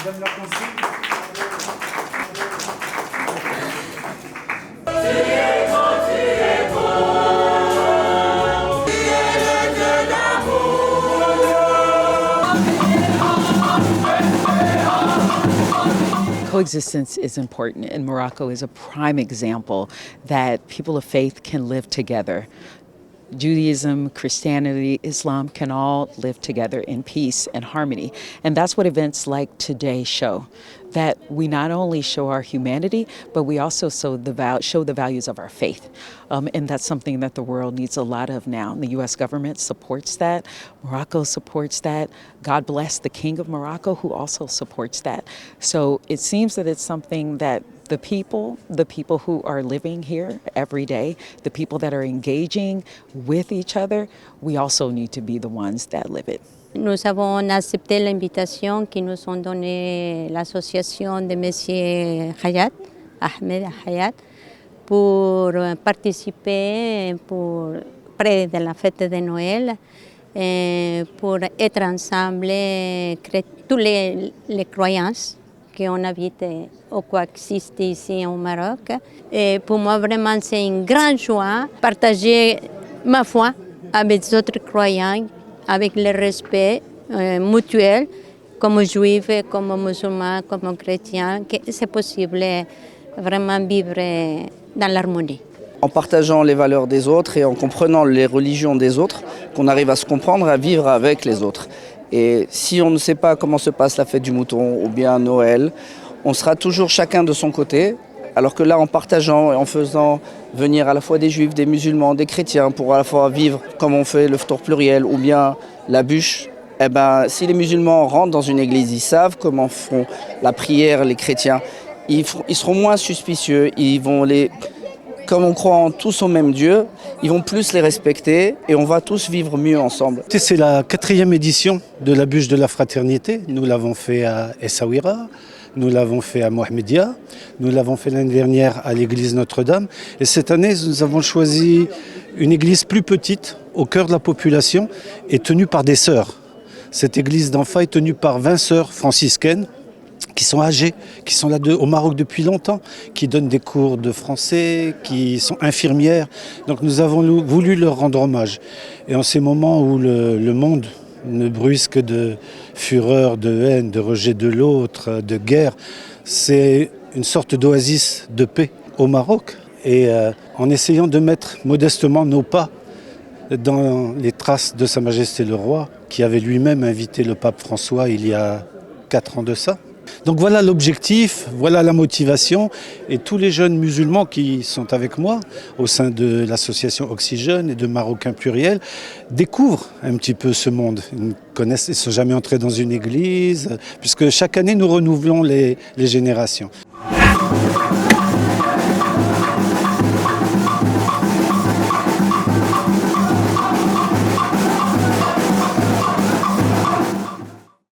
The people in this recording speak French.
donne la consigne. Coexistence is important, and Morocco is a prime example that people of faith can live together. Judaism, Christianity, Islam can all live together in peace and harmony. And that's what events like today show, that we not only show our humanity, but we also show the values of our faith. And that's something that the world needs a lot of now. And the U.S. government supports that. Morocco supports that. God bless the King of Morocco, who also supports that. So it seems that it's something that the people who are living here every day, the people that are engaging with each other, we also need to be the ones that live it. Nous avons accepté l'invitation qui nous ont donnée l'association de M. Hayat, Ahmed Hayat, pour participer près de la fête de Noël, pour être ensemble, tous les croyances qu'on habite ou coexistent ici au Maroc. Et pour moi, vraiment, c'est une grande joie de partager ma foi avec les autres croyants, avec le respect mutuel, comme juifs, comme musulmans, comme chrétiens, que c'est possible vraiment vivre dans l'harmonie. En partageant les valeurs des autres et en comprenant les religions des autres, qu'on arrive à se comprendre, à vivre avec les autres. Et si on ne sait pas comment se passe la fête du mouton ou bien Noël, on sera toujours chacun de son côté. Alors que là, en partageant et en faisant venir à la fois des juifs, des musulmans, des chrétiens, pour à la fois vivre comme on fait le ftour pluriel ou bien la bûche, eh ben, si les musulmans rentrent dans une église, ils savent comment font la prière les chrétiens, ils seront moins suspicieux, comme on croit tous au même Dieu, ils vont plus les respecter et on va tous vivre mieux ensemble. C'est la 4e édition de la bûche de la fraternité. Nous l'avons fait à Essaouira, nous l'avons fait à Mohamedia, nous l'avons fait l'année dernière à l'église Notre-Dame. Et cette année, nous avons choisi une église plus petite, au cœur de la population, et tenue par des sœurs. Cette église d'Anfa est tenue par 20 sœurs franciscaines, qui sont âgées, qui sont là au Maroc depuis longtemps, qui donnent des cours de français, qui sont infirmières. Donc nous avons voulu leur rendre hommage. Et en ces moments où le monde ne brusque de fureur, de haine, de rejet de l'autre, de guerre, c'est une sorte d'oasis de paix au Maroc. Et en essayant de mettre modestement nos pas dans les traces de Sa Majesté le Roi, qui avait lui-même invité le pape François il y a 4 ans de ça. Donc voilà l'objectif, voilà la motivation, et tous les jeunes musulmans qui sont avec moi au sein de l'association Oxygène et de Marocains Pluriels découvrent un petit peu ce monde. Ils ne sont jamais entrés dans une église, puisque chaque année nous renouvelons les générations.